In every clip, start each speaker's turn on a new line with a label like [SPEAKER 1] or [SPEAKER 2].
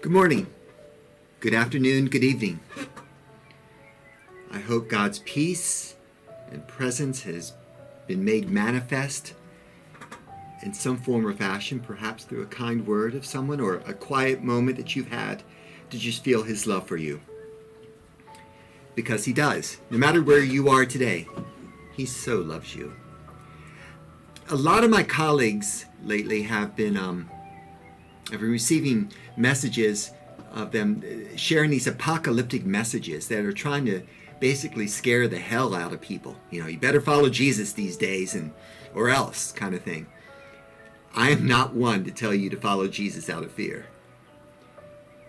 [SPEAKER 1] Good morning, good afternoon, good evening. I hope God's peace and presence has been made manifest in some form or fashion, perhaps through a kind word of someone or a quiet moment that you've had to just feel His love for you. Because He does. No matter where you are today, He so loves you. A lot of my colleagues lately have been receiving messages of them sharing these apocalyptic messages that are trying to basically scare the hell out of people. You know, you better follow Jesus these days or else kind of thing. I am not one to tell you to follow Jesus out of fear.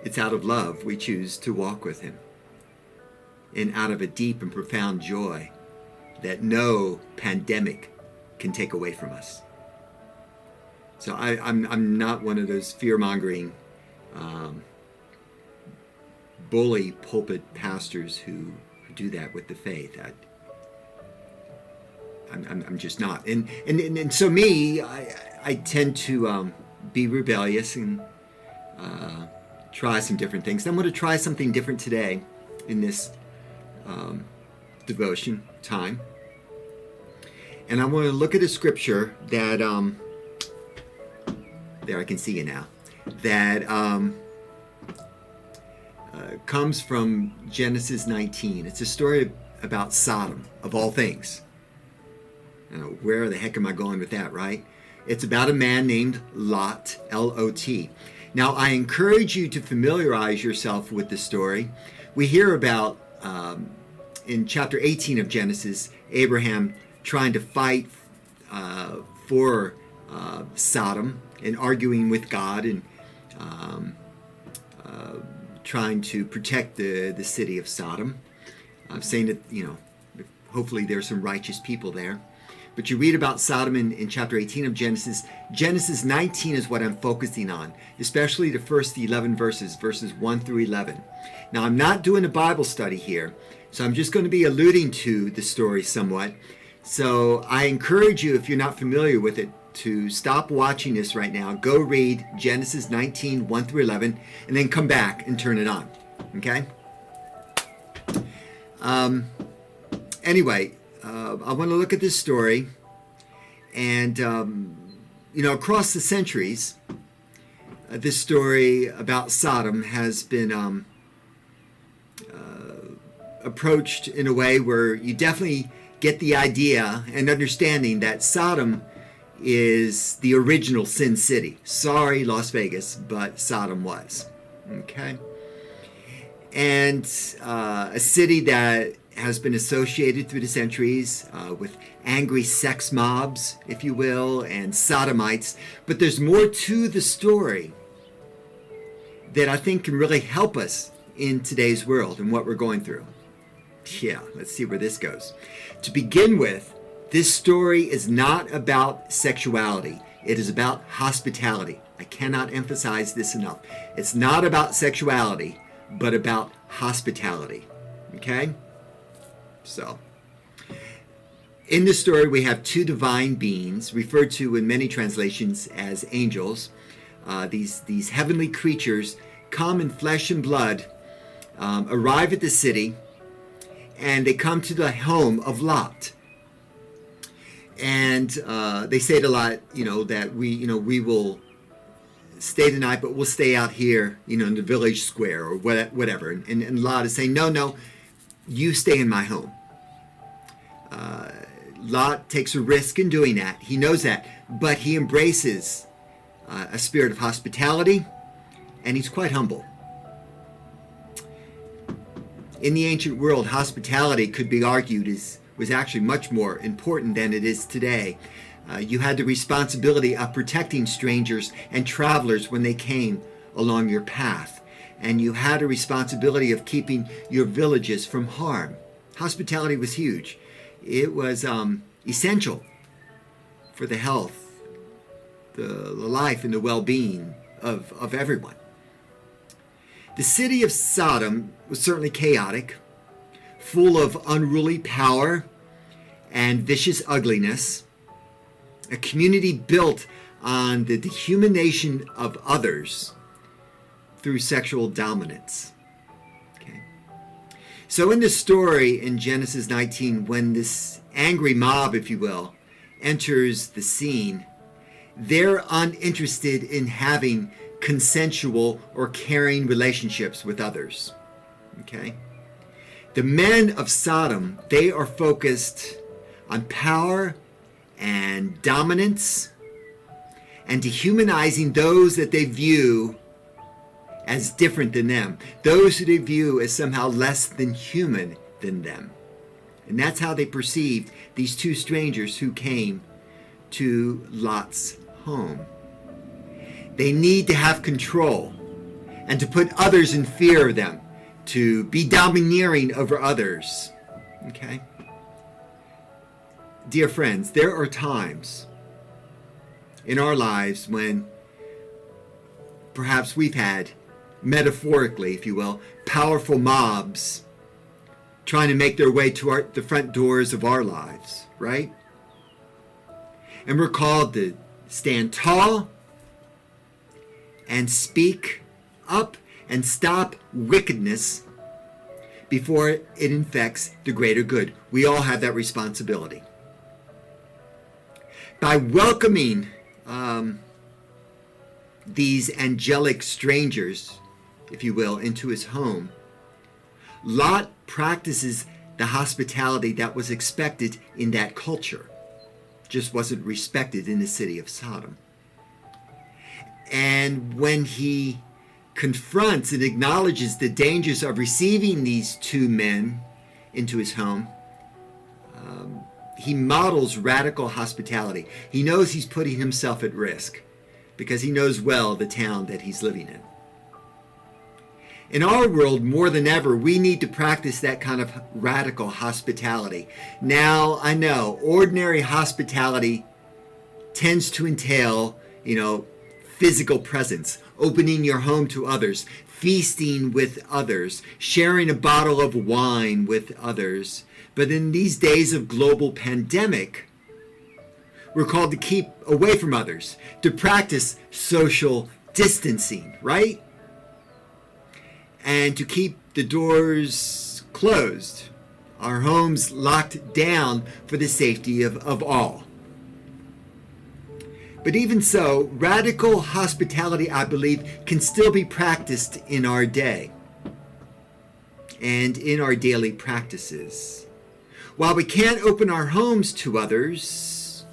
[SPEAKER 1] It's out of love we choose to walk with Him. And out of a deep and profound joy that no pandemic can take away from us. So I'm not one of those fear-mongering, bully pulpit pastors who do that with the faith. I'm just not. And so me, I tend to be rebellious and try some different things. I'm going to try something different today in this devotion time. And I want to look at a scripture that there I can see you now, that comes from Genesis 19. It's a story about Sodom, of all things. Where the heck am I going with that, right? It's about a man named Lot, L-O-T. Now, I encourage you to familiarize yourself with the story. We hear about, in chapter 18 of Genesis, Abraham trying to fight for Sodom and arguing with God and trying to protect the city of Sodom, saying that, hopefully there's some righteous people there. But you read about Sodom in chapter 18 of Genesis. Genesis 19 is what I'm focusing on, especially the first 11 verses 1 through 11. Now, I'm not doing a Bible study here, so I'm just going to be alluding to the story somewhat. So I encourage you, if you're not familiar with it, to stop watching this right now. Go read Genesis 19, 1 through 11, and then come back and turn it on. Okay? Anyway, I want to look at this story. And, across the centuries, this story about Sodom has been approached in a way where you definitely get the idea and understanding that Sodom is the original Sin City. Sorry, Las Vegas, but Sodom was. Okay? And a city that has been associated through the centuries with angry sex mobs, if you will, and sodomites. But there's more to the story that I think can really help us in today's world and what we're going through. Yeah, let's see where this goes. To begin with, this story is not about sexuality. It is about hospitality. I cannot emphasize this enough. It's not about sexuality, but about hospitality. Okay? So, in this story, we have two divine beings, referred to in many translations as angels. These heavenly creatures come in flesh and blood, arrive at the city, and they come to the home of Lot. And they say to Lot, that we will stay the night, but we'll stay out here, in the village square or whatever. And Lot is saying, no, you stay in my home. Lot takes a risk in doing that. He knows that, but he embraces a spirit of hospitality, and he's quite humble. In the ancient world, hospitality could be argued was actually much more important than it is today. You had the responsibility of protecting strangers and travelers when they came along your path. And you had a responsibility of keeping your villages from harm. Hospitality was huge. It was essential for the health, the life, and the well-being of everyone. The city of Sodom was certainly chaotic, full of unruly power and vicious ugliness. A community built on the dehumanization of others through sexual dominance. Okay. So in the story in Genesis 19, when this angry mob, if you will, enters the scene, they're uninterested in having consensual or caring relationships with others. Okay? The men of Sodom, they are focused on power and dominance and dehumanizing those that they view as different than them, those who they view as somehow less than human than them. And that's how they perceived these two strangers who came to Lot's home. They need to have control and to put others in fear of them, to be domineering over others. Okay? Dear friends, there are times in our lives when perhaps we've had, metaphorically, if you will, powerful mobs trying to make their way to the front doors of our lives, right? And we're called to stand tall and speak up and stop wickedness before it infects the greater good. We all have that responsibility. By welcoming these angelic strangers, if you will, into his home, Lot practices the hospitality that was expected in that culture. Just wasn't respected in the city of Sodom. And when he confronts and acknowledges the dangers of receiving these two men into his home, he models radical hospitality. He knows he's putting himself at risk because he knows well the town that he's living in. In our world, more than ever, we need to practice that kind of radical hospitality. Now, I know ordinary hospitality tends to entail, physical presence, opening your home to others, feasting with others, sharing a bottle of wine with others. But in these days of global pandemic, we're called to keep away from others, to practice social distancing, right? And to keep the doors closed, our homes locked down for the safety of all. But even so, radical hospitality, I believe, can still be practiced in our day and in our daily practices. While we can't open our homes to others,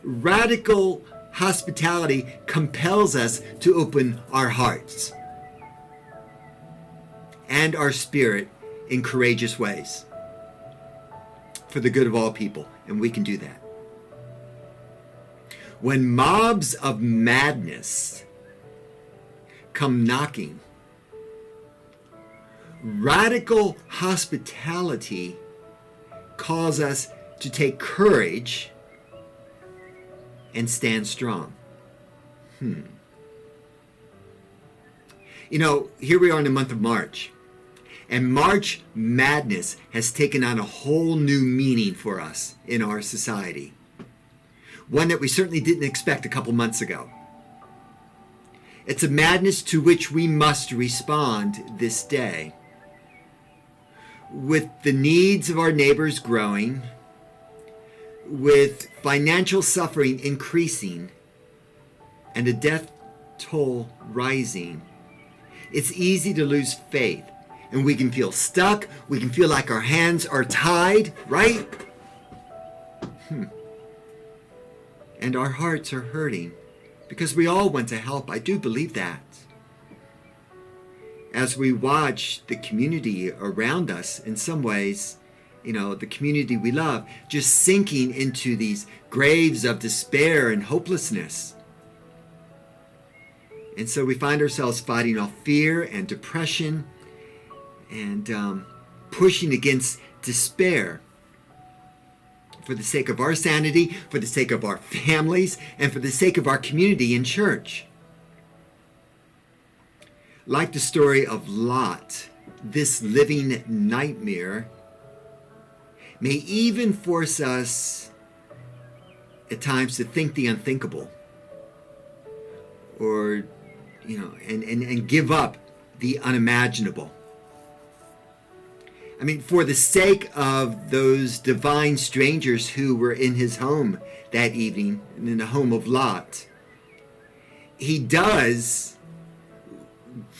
[SPEAKER 1] radical hospitality compels us to open our hearts and our spirit in courageous ways for the good of all people, and we can do that. When mobs of madness come knocking, radical hospitality calls us to take courage and stand strong. Here we are in the month of March. And March Madness has taken on a whole new meaning for us in our society. One that we certainly didn't expect a couple months ago. It's a madness to which we must respond this day. With the needs of our neighbors growing, with financial suffering increasing, and the death toll rising, it's easy to lose faith. And we can feel stuck. We can feel like our hands are tied, right? And our hearts are hurting because we all want to help. I do believe that. As we watch the community around us, in some ways, the community we love, just sinking into these graves of despair and hopelessness. And so we find ourselves fighting off fear and depression and pushing against despair for the sake of our sanity, for the sake of our families, and for the sake of our community in church. Like the story of Lot, this living nightmare may even force us at times to think the unthinkable, or and give up the unimaginable. I mean, for the sake of those divine strangers who were in his home that evening, in the home of Lot, he does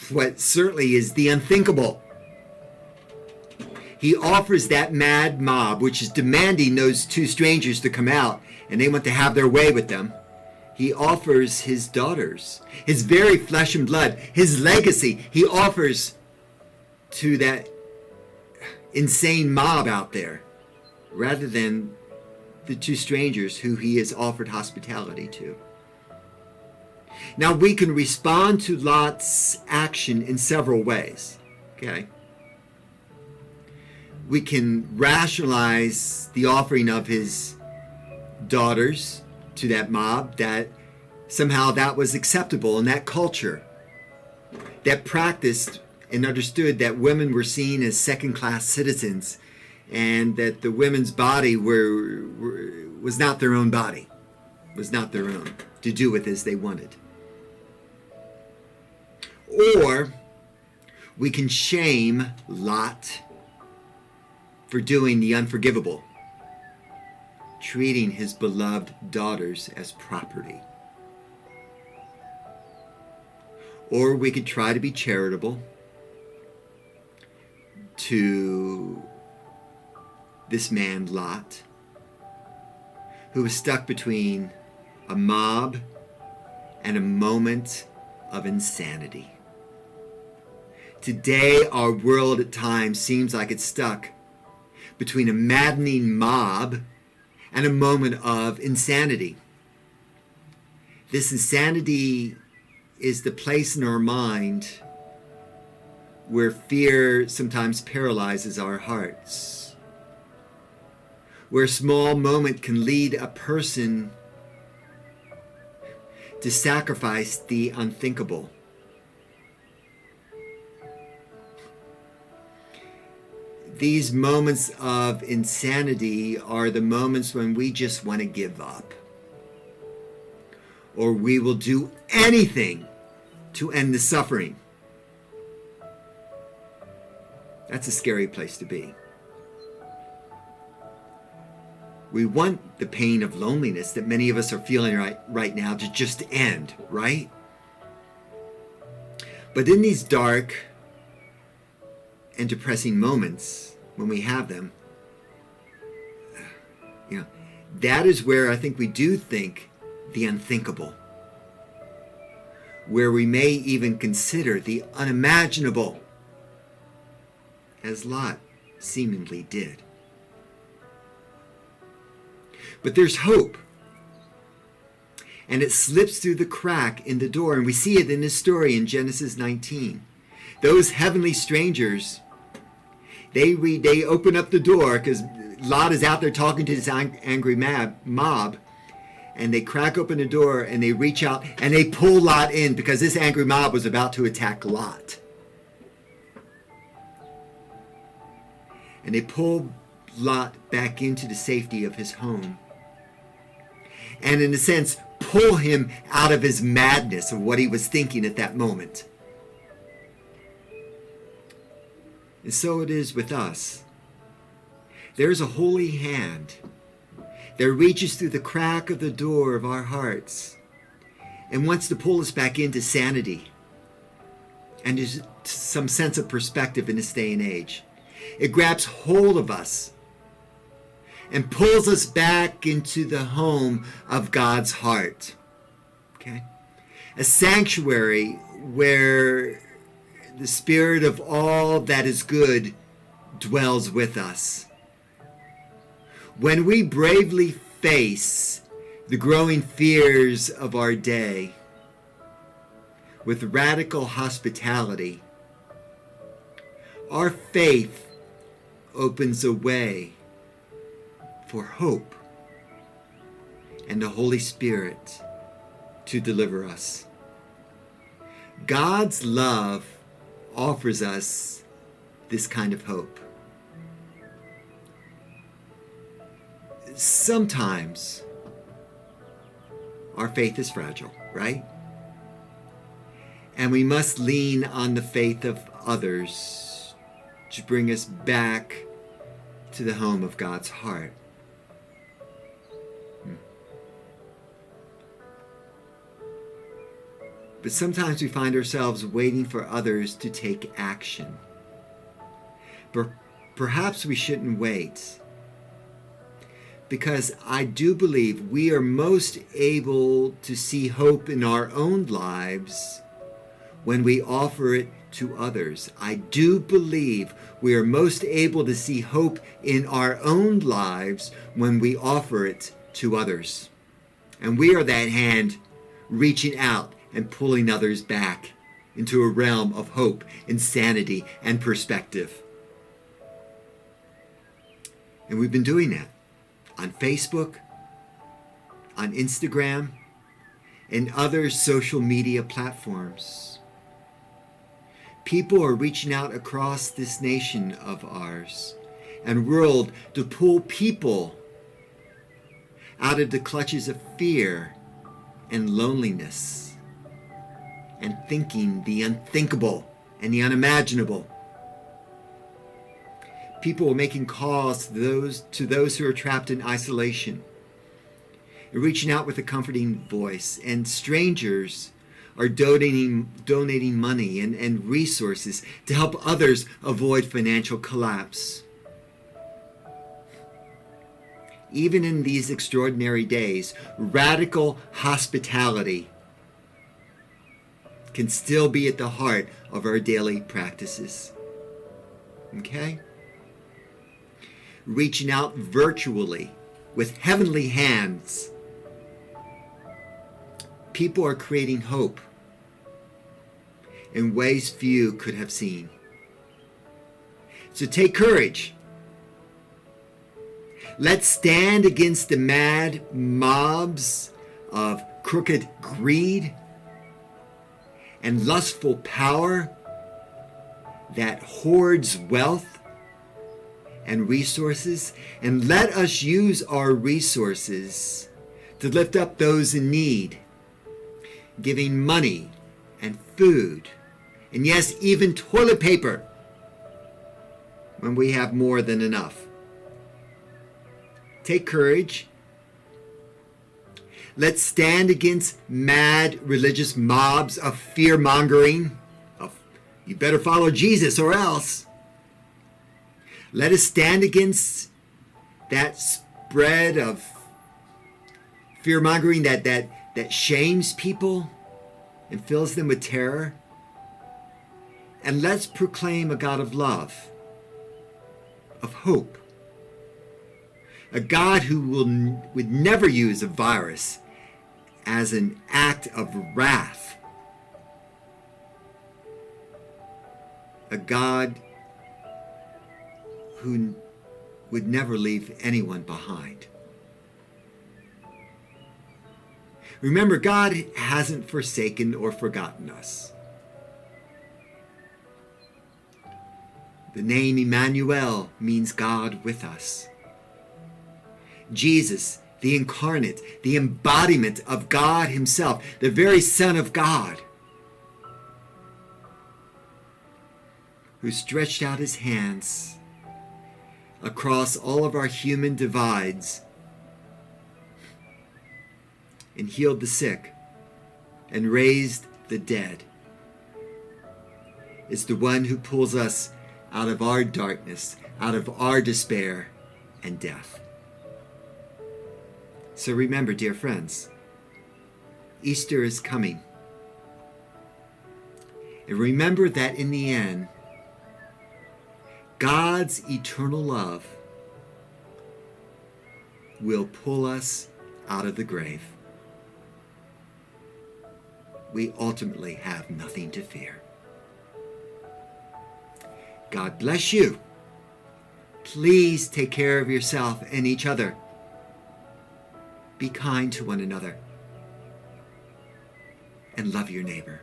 [SPEAKER 1] what certainly is the unthinkable. He offers that mad mob, which is demanding those two strangers to come out, and they want to have their way with them. He offers his daughters, his very flesh and blood, his legacy. He offers to that insane mob out there, rather than the two strangers who he has offered hospitality to. Now, we can respond to Lot's action in several ways. Okay? We can rationalize the offering of his daughters to that mob, that somehow that was acceptable in that culture, that practiced and understood that women were seen as second-class citizens, and that the women's body was not their own body, was not their own, to do with as they wanted. Or we can shame Lot for doing the unforgivable, treating his beloved daughters as property. Or we could try to be charitable to this man, Lot, who was stuck between a mob and a moment of insanity. Today, our world at times seems like it's stuck between a maddening mob and a moment of insanity. This insanity is the place in our mind where fear sometimes paralyzes our hearts, where a small moment can lead a person to sacrifice the unthinkable. These moments of insanity are the moments when we just want to give up, or we will do anything to end the suffering. That's a scary place to be. We want the pain of loneliness that many of us are feeling right now to just end, right? But in these dark and depressing moments, when we have them, that is where I think we do think the unthinkable, where we may even consider the unimaginable, as Lot seemingly did. But there's hope, and it slips through the crack in the door, and we see it in this story in Genesis 19. Those heavenly strangers, they open up the door because Lot is out there talking to this angry mob, and they crack open the door and they reach out and they pull Lot in because this angry mob was about to attack Lot. And they pull Lot back into the safety of his home, and in a sense pull him out of his madness of what he was thinking at that moment. And so it is with us. There's a holy hand that reaches through the crack of the door of our hearts and wants to pull us back into sanity and there's some sense of perspective in this day and age. It grabs hold of us and pulls us back into the home of God's heart. Okay? A sanctuary where the Spirit of all that is good dwells with us. When we bravely face the growing fears of our day with radical hospitality, our faith opens a way for hope and the Holy Spirit to deliver us. God's love offers us this kind of hope. Sometimes our faith is fragile, right? And we must lean on the faith of others to bring us back to the home of God's heart. But sometimes we find ourselves waiting for others to take action. But perhaps we shouldn't wait, because I do believe we are most able to see hope in our own lives when we offer it to others. I do believe we are most able to see hope in our own lives when we offer it to others. And we are that hand reaching out and pulling others back into a realm of hope and sanity and perspective. And we've been doing that on Facebook, on Instagram, and other social media platforms. People are reaching out across this nation of ours and world to pull people out of the clutches of fear and loneliness and thinking the unthinkable and the unimaginable. People are making calls to those who are trapped in isolation, reaching out with a comforting voice, and strangers are donating money and resources to help others avoid financial collapse. Even in these extraordinary days, radical hospitality can still be at the heart of our daily practices. Okay? Reaching out virtually with heavenly hands. People are creating hope in ways few could have seen. So take courage. Let's stand against the mad mobs of crooked greed and lustful power that hoards wealth and resources, and let us use our resources to lift up those in need, giving money and food, and yes, even toilet paper when we have more than enough. Take courage. Let's stand against mad religious mobs of fear-mongering, of you better follow Jesus or else. Let us stand against that spread of fear-mongering that shames people and fills them with terror. And let's proclaim a God of love, of hope, a God who would never use a virus as an act of wrath, a God who would never leave anyone behind. Remember, God hasn't forsaken or forgotten us. The name Emmanuel means God with us. Jesus, the incarnate, the embodiment of God himself, the very Son of God, who stretched out his hands across all of our human divides and healed the sick and raised the dead, is the one who pulls us out of our darkness, out of our despair and death. So remember, dear friends, Easter is coming. And remember that in the end, God's eternal love will pull us out of the grave. We ultimately have nothing to fear. God bless you. Please take care of yourself and each other. Be kind to one another. And love your neighbor.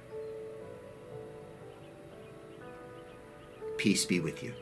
[SPEAKER 1] Peace be with you.